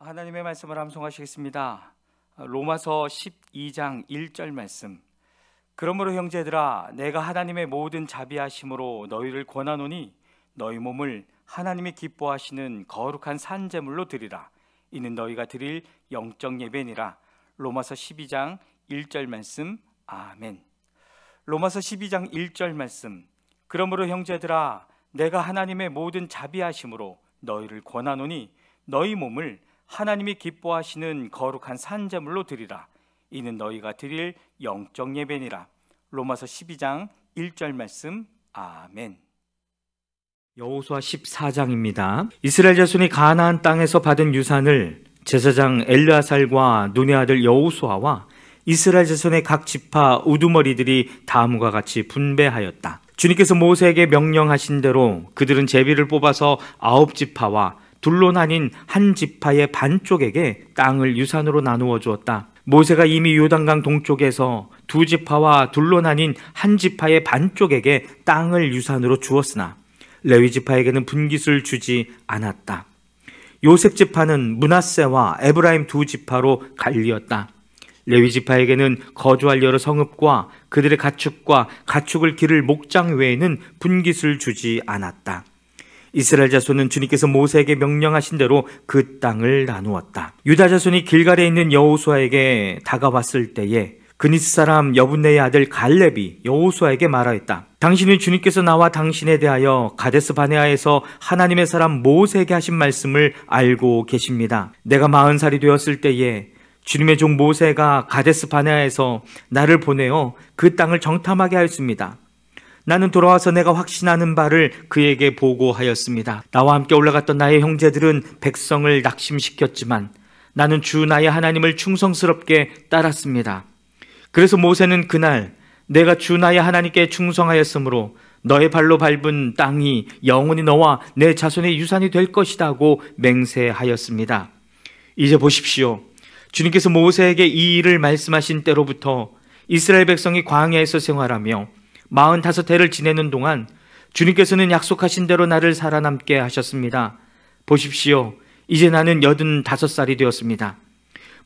하나님의 말씀을 암송하시겠습니다. 로마서 12장 1절 말씀. 그러므로 형제들아, 내가 하나님의 모든 자비하심으로 너희를 권하노니 너희 몸을 하나님이 기뻐하시는 거룩한 산제물로 드리라. 이는 너희가 드릴 영적 예배니라. 로마서 12장 1절 말씀. 아멘. 로마서 12장 1절 말씀. 그러므로 형제들아, 내가 하나님의 모든 자비하심으로 너희를 권하노니 너희 몸을 하나님이 기뻐하시는 거룩한 산제물로 드리라. 이는 너희가 드릴 영적 예배니라. 로마서 12장 1절 말씀. 아멘. 여호수아 14장입니다. 이스라엘 자손이 가나안 땅에서 받은 유산을 제사장 엘르아살과 눈의 아들 여호수아와 이스라엘 자손의 각 지파 우두머리들이 다음과 같이 분배하였다. 주님께서 모세에게 명령하신 대로 그들은 제비를 뽑아서 9지파와 둘로 나뉜 한 지파의 반쪽에게 땅을 유산으로 나누어 주었다. 모세가 이미 요단강 동쪽에서 2지파와 둘로 나뉜 한 지파의 반쪽에게 땅을 유산으로 주었으나 레위 지파에게는 분깃을 주지 않았다. 요셉 지파는 므낫세와 에브라임 2지파로 갈리었다. 레위 지파에게는 거주할 여러 성읍과 그들의 가축과 가축을 기를 목장 외에는 분깃을 주지 않았다. 이스라엘 자손은 주님께서 모세에게 명령하신 대로 그 땅을 나누었다. 유다 자손이 길갈에 있는 여호수아에게 다가왔을 때에 그니스 사람 여분네의 아들 갈렙이 여호수아에게 말하였다. 당신은 주님께서 나와 당신에 대하여 가데스 바네아에서 하나님의 사람 모세에게 하신 말씀을 알고 계십니다. 내가 40살이 되었을 때에 주님의 종 모세가 가데스 바네아에서 나를 보내어 그 땅을 정탐하게 하였습니다. 나는 돌아와서 내가 확신하는 바를 그에게 보고하였습니다. 나와 함께 올라갔던 나의 형제들은 백성을 낙심시켰지만 나는 주 나의 하나님을 충성스럽게 따랐습니다. 그래서 모세는 그날 내가 주 나의 하나님께 충성하였으므로 너의 발로 밟은 땅이 영원히 너와 내 자손의 유산이 될 것이라고 맹세하였습니다. 이제 보십시오. 주님께서 모세에게 이 일을 말씀하신 때로부터 이스라엘 백성이 광야에서 생활하며 45해를 지내는 동안 주님께서는 약속하신 대로 나를 살아남게 하셨습니다. 보십시오. 이제 나는 85살이 되었습니다.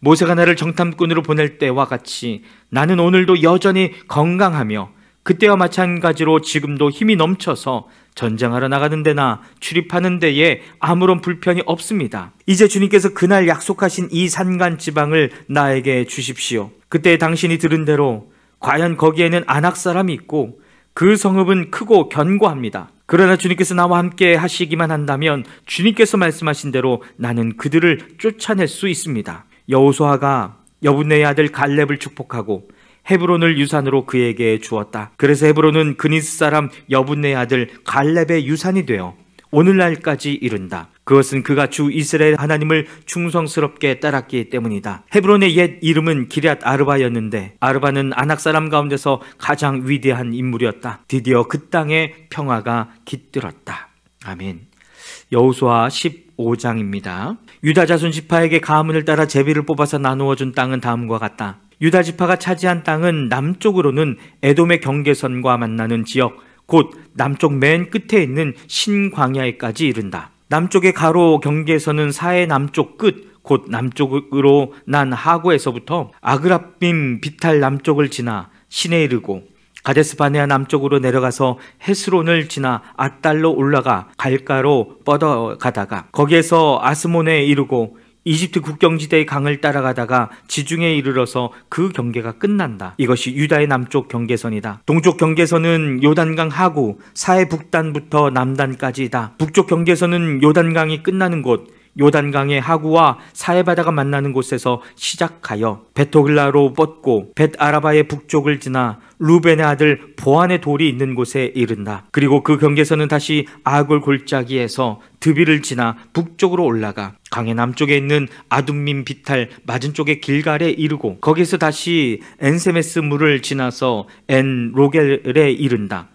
모세가 나를 정탐꾼으로 보낼 때와 같이 나는 오늘도 여전히 건강하며 그때와 마찬가지로 지금도 힘이 넘쳐서 전쟁하러 나가는 데나 출입하는 데에 아무런 불편이 없습니다. 이제 주님께서 그날 약속하신 이 산간 지방을 나에게 주십시오. 그때 당신이 들은 대로 과연 거기에는 아낙 사람이 있고 그 성읍은 크고 견고합니다. 그러나 주님께서 나와 함께 하시기만 한다면 주님께서 말씀하신 대로 나는 그들을 쫓아낼 수 있습니다. 여호수아가 여분네의 아들 갈렙을 축복하고 헤브론을 유산으로 그에게 주었다. 그래서 헤브론은 그니스 사람 여분네의 아들 갈렙의 유산이 되어 오늘날까지 이른다. 그것은 그가 주 이스라엘 하나님을 충성스럽게 따랐기 때문이다. 헤브론의 옛 이름은 기럇 아르바였는데 아르바는 아낙 사람 가운데서 가장 위대한 인물이었다. 드디어 그 땅에 평화가 깃들었다. 아멘. 여호수아 15장입니다. 유다 자손 지파에게 가문을 따라 제비를 뽑아서 나누어 준 땅은 다음과 같다. 유다 지파가 차지한 땅은 남쪽으로는 에돔의 경계선과 만나는 지역, 곧 남쪽 맨 끝에 있는 신광야에까지 이른다. 남쪽의 가로 경계선은 사해 남쪽 끝, 곧 남쪽으로 난 하고에서부터 아그라빔 비탈 남쪽을 지나 신에 이르고 가데스 바네아 남쪽으로 내려가서 헤스론을 지나 앗달로 올라가 갈가로 뻗어가다가 거기에서 아스몬에 이르고 이집트 국경지대의 강을 따라가다가 지중해에 이르러서 그 경계가 끝난다. 이것이 유다의 남쪽 경계선이다. 동쪽 경계선은 요단강 하구 사해 북단부터 남단까지이다. 북쪽 경계선은 요단강이 끝나는 곳 요단강의 하구와 사해바다가 만나는 곳에서 시작하여 베토글라로 뻗고 벳아라바의 북쪽을 지나 루벤의 아들 보안의 돌이 있는 곳에 이른다. 그리고 그 경계선은 다시 아골 골짜기에서 드비를 지나 북쪽으로 올라가 강의 남쪽에 있는 아둠민 비탈 맞은쪽의 길갈에 이르고 거기서 다시 엔세메스 물을 지나서 엔 로겔에 이른다.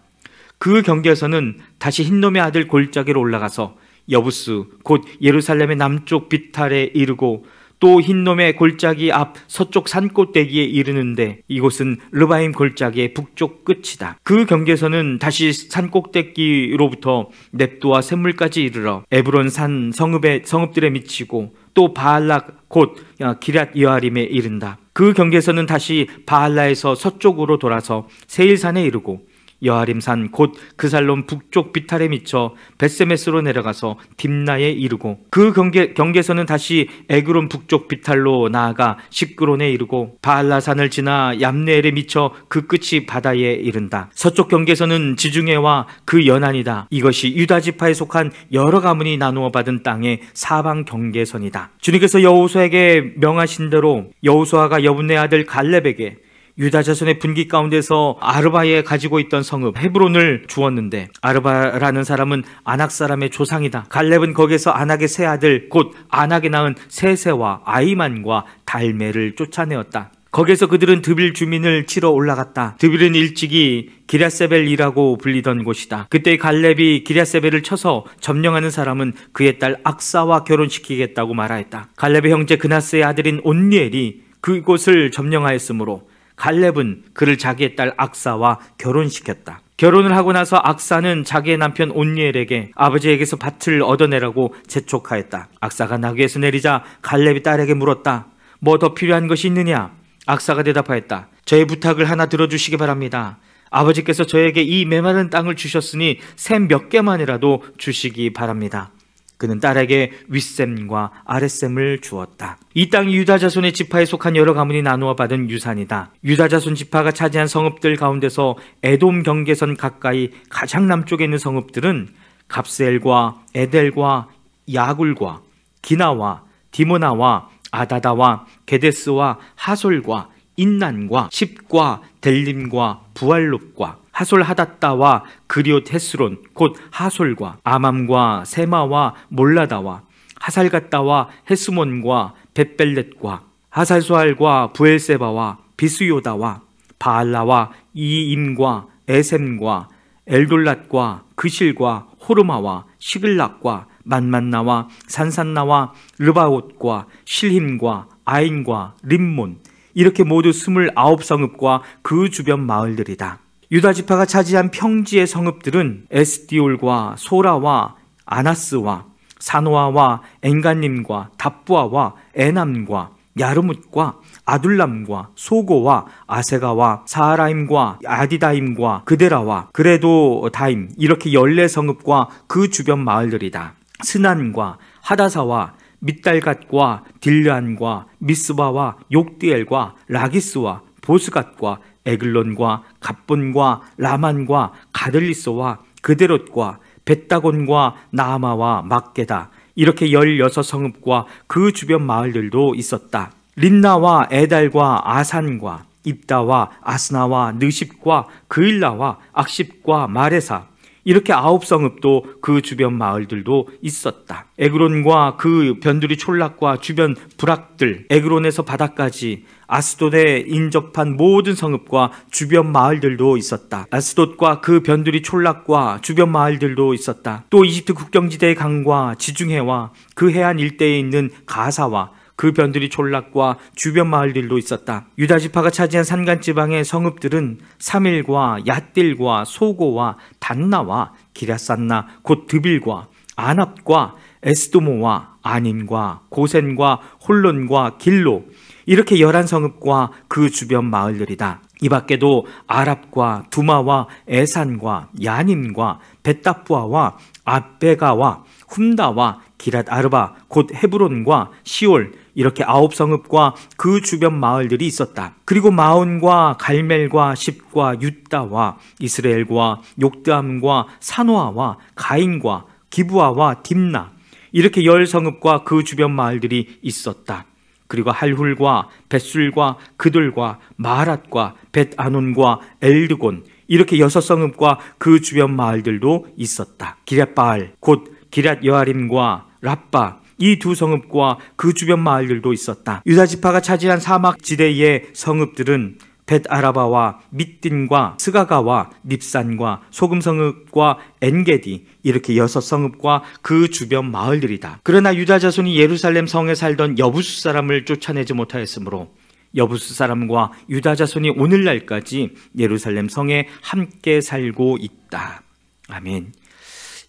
그 경계선은 다시 흰놈의 아들 골짜기로 올라가서 여부스 곧 예루살렘의 남쪽 비탈에 이르고 또 흰놈의 골짜기 앞 서쪽 산꼭대기에 이르는데 이곳은 르바임 골짜기의 북쪽 끝이다. 그 경계선은 다시 산꼭대기로부터 넵도와 샘물까지 이르러 에브론 산 성읍들에 미치고 또 바알락 곧 기럇 여아림에 이른다. 그 경계선은 다시 바알라에서 서쪽으로 돌아서 세일산에 이르고 여아림산 곧 그 살롬 북쪽 비탈에 미쳐 벳세메스로 내려가서 딥나에 이르고 그 경계선은 다시 에그론 북쪽 비탈로 나아가 식그론에 이르고 바알라산을 지나 얌네엘에 미쳐 그 끝이 바다에 이른다. 서쪽 경계선은 지중해와 그 연안이다. 이것이 유다 지파에 속한 여러 가문이 나누어 받은 땅의 사방 경계선이다. 주님께서 여호수아에게 명하신 대로 여호수아가 여분네 아들 갈렙에게 유다 자손의 분기 가운데서 아르바에 가지고 있던 성읍 헤브론을 주었는데 아르바라는 사람은 아낙 사람의 조상이다. 갈렙은 거기서 아낙의 세 아들 곧 아낙에 낳은 세세와 아이만과 달메를 쫓아내었다. 거기에서 그들은 드빌 주민을 치러 올라갔다. 드빌은 일찍이 기랴세벨이라고 불리던 곳이다. 그때 갈렙이 기랴세벨을 쳐서 점령하는 사람은 그의 딸 악사와 결혼시키겠다고 말하였다. 갈렙의 형제 그나스의 아들인 온니엘이 그곳을 점령하였으므로 갈렙은 그를 자기의 딸 악사와 결혼시켰다. 결혼을 하고 나서 악사는 자기의 남편 온니엘에게 아버지에게서 밭을 얻어내라고 재촉하였다. 악사가 나귀에서 내리자 갈렙이 딸에게 물었다. 뭐 더 필요한 것이 있느냐? 악사가 대답하였다. 저의 부탁을 하나 들어주시기 바랍니다. 아버지께서 저에게 이 메마른 땅을 주셨으니 샘 몇 개만이라도 주시기 바랍니다. 그는 딸에게 윗셈과 아랫셈을 주었다. 이 땅이 유다 자손의 지파에 속한 여러 가문이 나누어 받은 유산이다. 유다 자손 지파가 차지한 성읍들 가운데서 에돔 경계선 가까이 가장 남쪽에 있는 성읍들은 갑스엘과 에델과 야굴과 기나와 디모나와 아다다와 게데스와 하솔과 인난과 십과 델림과 부알룹과 하솔 하닷다와 그리옷 헤스론 곧 하솔과 아맘과 세마와 몰라다와 하살갓다와 헤스몬과 벳벨렛과 하살소알과 부엘세바와 비스요다와 바알라와 이임과 에셈과 엘돌랏과 그실과 호르마와 시글락과 만만나와 산산나와 르바옷과 실힘과 아인과 림몬 이렇게 모두 29성읍과 그 주변 마을들이다. 유다 지파가 차지한 평지의 성읍들은 에스디올과 소라와 아나스와 사노아와 엔간님과 답부아와 에남과 야르뭇과 아둘람과 소고와 아세가와 사하라임과 아디다임과 그데라와 그레도다임 이렇게 14성읍과 그 주변 마을들이다. 스난과 하다사와 밑달갓과 딜란과 미스바와 욕디엘과 라기스와 보스갓과 에글론과 갑본과 라만과 가들리소와 그데롯과 벳다곤과 나아마와 막게다 이렇게 16성읍과 그 주변 마을들도 있었다. 린나와 에달과 아산과 입다와 아스나와 느십과 그일라와 악십과 마레사 이렇게 9성읍도 그 주변 마을들도 있었다. 에그론과 그 변두리 촌락과 주변 부락들, 에그론에서 바다까지 아스돗에 인접한 모든 성읍과 주변 마을들도 있었다. 아스돗과 그 변두리 촌락과 주변 마을들도 있었다. 또 이집트 국경지대의 강과 지중해와 그 해안 일대에 있는 가사와 그 변두리 촌락과 주변 마을들도 있었다. 유다 지파가 차지한 산간지방의 성읍들은 사밀과 얏딜과 소고와 단나와 기랴산나 곧 드빌과 아납과 에스도모와 아닌과 고센과 홀론과 길로 이렇게 11성읍과 그 주변 마을들이다. 이 밖에도 아랍과 두마와 에산과 야님과 벳다푸아와 아베가와 훔다와 기랏 아르바 곧 헤브론과 시올 이렇게 9성읍과 그 주변 마을들이 있었다. 그리고 마온과 갈멜과 십과 윳다와 이스라엘과 욕드암과 사노아와 가인과 기부아와 딥나 이렇게 10성읍과 그 주변 마을들이 있었다. 그리고 할훌과 벳술과 그들과 마하랏과 벳아논과 엘드곤 이렇게 6성읍과 그 주변 마을들도 있었다. 기럇바알 곧 기럇 여아림과 랍바 이 2성읍과 그 주변 마을들도 있었다. 유다 지파가 차지한 사막 지대의 성읍들은 벳아라바와 밑딘과 스가가와 닙산과 소금성읍과 엔게디, 이렇게 6성읍과 그 주변 마을들이다. 그러나 유다 자손이 예루살렘 성에 살던 여부수 사람을 쫓아내지 못하였으므로 여부수 사람과 유다 자손이 오늘날까지 예루살렘 성에 함께 살고 있다. 아멘.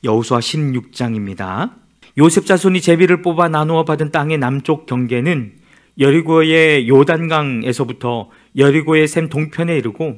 여호수아 16장입니다. 요셉 자손이 제비를 뽑아 나누어 받은 땅의 남쪽 경계는 여리고의 요단강에서부터 여리고의 샘 동편에 이르고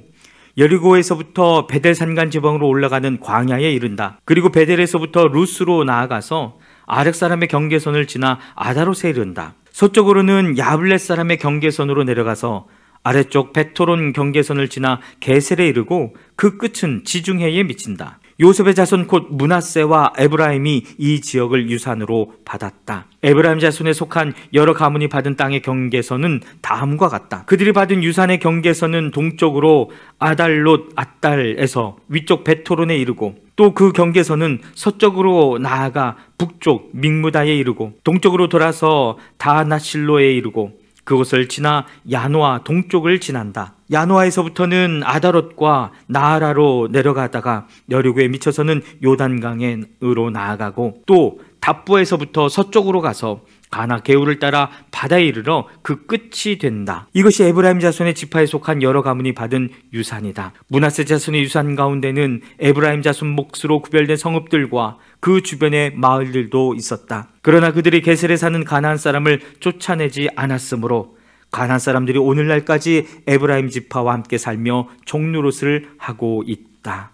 여리고에서부터 베델 산간 지방으로 올라가는 광야에 이른다. 그리고 베델에서부터 루스로 나아가서 아렉 사람의 경계선을 지나 아다롯에 이른다. 서쪽으로는 야블렛 사람의 경계선으로 내려가서 아래쪽 베토론 경계선을 지나 게셀에 이르고 그 끝은 지중해에 미친다. 요셉의 자손 곧 므낫세와 에브라임이 이 지역을 유산으로 받았다. 에브라임 자손에 속한 여러 가문이 받은 땅의 경계선은 다음과 같다. 그들이 받은 유산의 경계선은 동쪽으로 아달롯 앗달에서 위쪽 베토론에 이르고 또 그 경계선은 서쪽으로 나아가 북쪽 믹무다에 이르고 동쪽으로 돌아서 다나실로에 이르고 그곳을 지나 야노아 동쪽을 지난다. 야노아에서부터는 아다롯과 나아라로 내려가다가 여리고에 미쳐서는 요단강으로 나아가고 또 답부에서부터 서쪽으로 가서 가나 게울을 따라 바다에 이르러 그 끝이 된다. 이것이 에브라임 자손의 지파에 속한 여러 가문이 받은 유산이다. 므낫세 자손의 유산 가운데는 에브라임 자손 몫으로 구별된 성읍들과 그 주변의 마을들도 있었다. 그러나 그들이 게셀에 사는 가나안 사람을 쫓아내지 않았으므로 가나안 사람들이 오늘날까지 에브라임 지파와 함께 살며 종노릇을 하고 있다.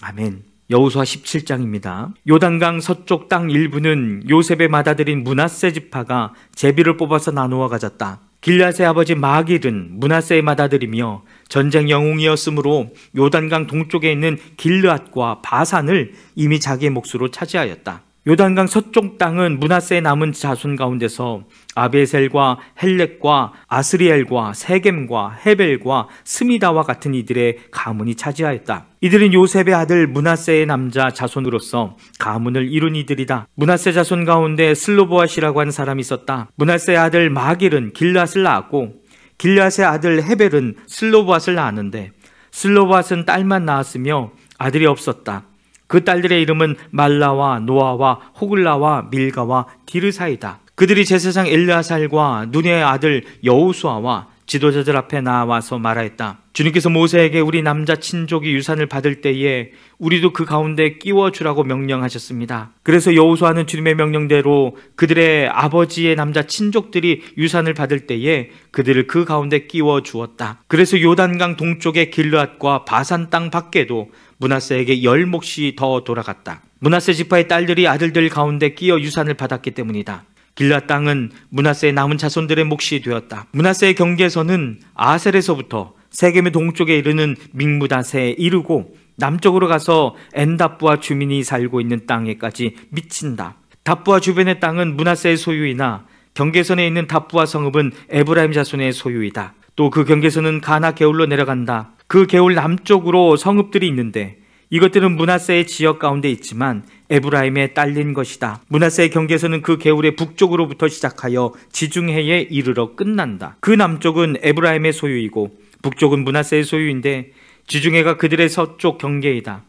아멘. 여호수아 17장입니다. 요단강 서쪽 땅 일부는 요셉의 맏아들인 므낫세 지파가 제비를 뽑아서 나누어 가졌다. 길앗의 아버지 마길은 므낫세의 맏아들이며 전쟁 영웅이었으므로 요단강 동쪽에 있는 길앗과 바산을 이미 자기의 몫으로 차지하였다. 요단강 서쪽 땅은 므낫세의 남은 자손 가운데서 아베셀과 헬렉과 아스리엘과 세겜과 헤벨과 스미다와 같은 이들의 가문이 차지하였다. 이들은 요셉의 아들 므낫세의 남자 자손으로서 가문을 이룬 이들이다. 므낫세 자손 가운데 슬로보앗이라고 하는 사람이 있었다. 므낫세의 아들 마길은 길앗을 낳았고 길앗의 아들 헤벨은 슬로보앗을 낳았는데 슬로보앗은 딸만 낳았으며 아들이 없었다. 그 딸들의 이름은 말라와 노아와 호글라와 밀가와 디르사이다. 그들이 제사장 엘르아살과 눈의 아들 여호수아와 지도자들 앞에 나와서 말하였다. 주님께서 모세에게 우리 남자 친족이 유산을 받을 때에 우리도 그 가운데 끼워주라고 명령하셨습니다. 그래서 여호수아는 주님의 명령대로 그들의 아버지의 남자 친족들이 유산을 받을 때에 그들을 그 가운데 끼워주었다. 그래서 요단강 동쪽의 길르앗과 바산 땅 밖에도 므낫세에게 10몫이 더 돌아갔다. 므낫세 지파의 딸들이 아들들 가운데 끼어 유산을 받았기 때문이다. 길앗 땅은 므낫세의 남은 자손들의 몫이 되었다. 므낫세의 경계선은 아셀에서부터 세겜의 동쪽에 이르는 믹무닷에 이르고 남쪽으로 가서 엔답부와 주민이 살고 있는 땅에까지 미친다. 답부와 주변의 땅은 므낫세의 소유이나 경계선에 있는 답부와 성읍은 에브라임 자손의 소유이다. 또 그 경계선은 가나 게울로 내려간다. 그 게울 남쪽으로 성읍들이 있는데 이것들은 므낫세의 지역 가운데 있지만 에브라임에 딸린 것이다. 므낫세의 경계선은 그 게울의 북쪽으로부터 시작하여 지중해에 이르러 끝난다. 그 남쪽은 에브라임의 소유이고 북쪽은 므낫세의 소유인데 지중해가 그들의 서쪽 경계이다.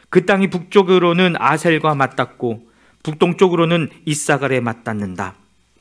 그 땅이 북쪽으로는 아셀과 맞닿고 북동쪽으로는 이사갈에 맞닿는다.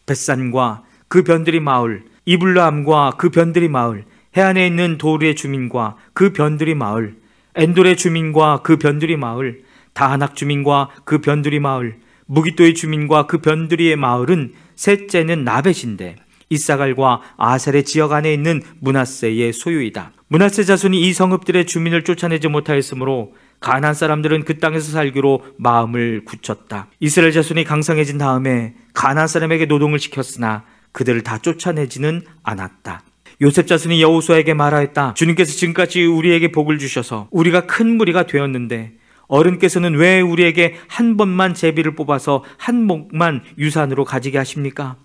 벳산과 그 변들이 마을, 이블라함과 그 변들이 마을, 해안에 있는 도르의 주민과 그 변들이 마을, 엔돌의 주민과 그 변두리 마을, 다하낙 주민과 그 변두리 마을, 무기또의 주민과 그 변두리의 마을은 셋째는 나벳인데 이사갈과 아셀의 지역 안에 있는 므낫세의 소유이다. 므낫세 자손이 이 성읍들의 주민을 쫓아내지 못하였으므로 가나안 사람들은 그 땅에서 살기로 마음을 굳혔다. 이스라엘 자손이 강성해진 다음에 가나안 사람에게 노동을 시켰으나 그들을 다 쫓아내지는 않았다. 요셉 자손이 여호수아에게 말하였다. 주님께서 지금까지 우리에게 복을 주셔서 우리가 큰 무리가 되었는데 어른께서는 왜 우리에게 한 번만 제비를 뽑아서 한 몫만 유산으로 가지게 하십니까?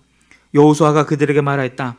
여호수아가 그들에게 말하였다.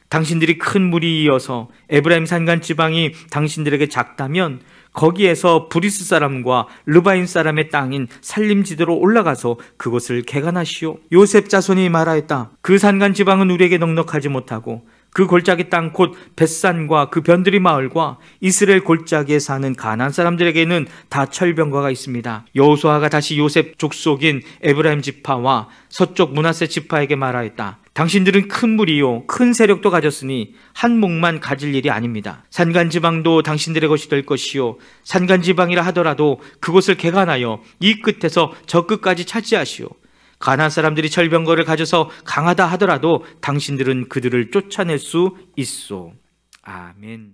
당신들이 큰 무리이어서 에브라임 산간 지방이 당신들에게 작다면 거기에서 브리스 사람과 르바임 사람의 땅인 살림지대로 올라가서 그곳을 개간하시오. 요셉 자손이 말하였다. 그 산간 지방은 우리에게 넉넉하지 못하고 그 골짜기 땅 곧 벳산과 그 변두리 마을과 이스라엘 골짜기에 사는 가나안 사람들에게는 다 철병거가 있습니다. 여호수아가 다시 요셉 족속인 에브라임 지파와 서쪽 므낫세 지파에게 말하였다. 당신들은 큰 무리요 큰 세력도 가졌으니 한 목만 가질 일이 아닙니다. 산간지방도 당신들의 것이 될 것이요 산간지방이라 하더라도 그곳을 개간하여 이 끝에서 저 끝까지 차지하시오. 가나안 사람들이 철병거를 가져서 강하다 하더라도 당신들은 그들을 쫓아낼 수 있소. 아멘.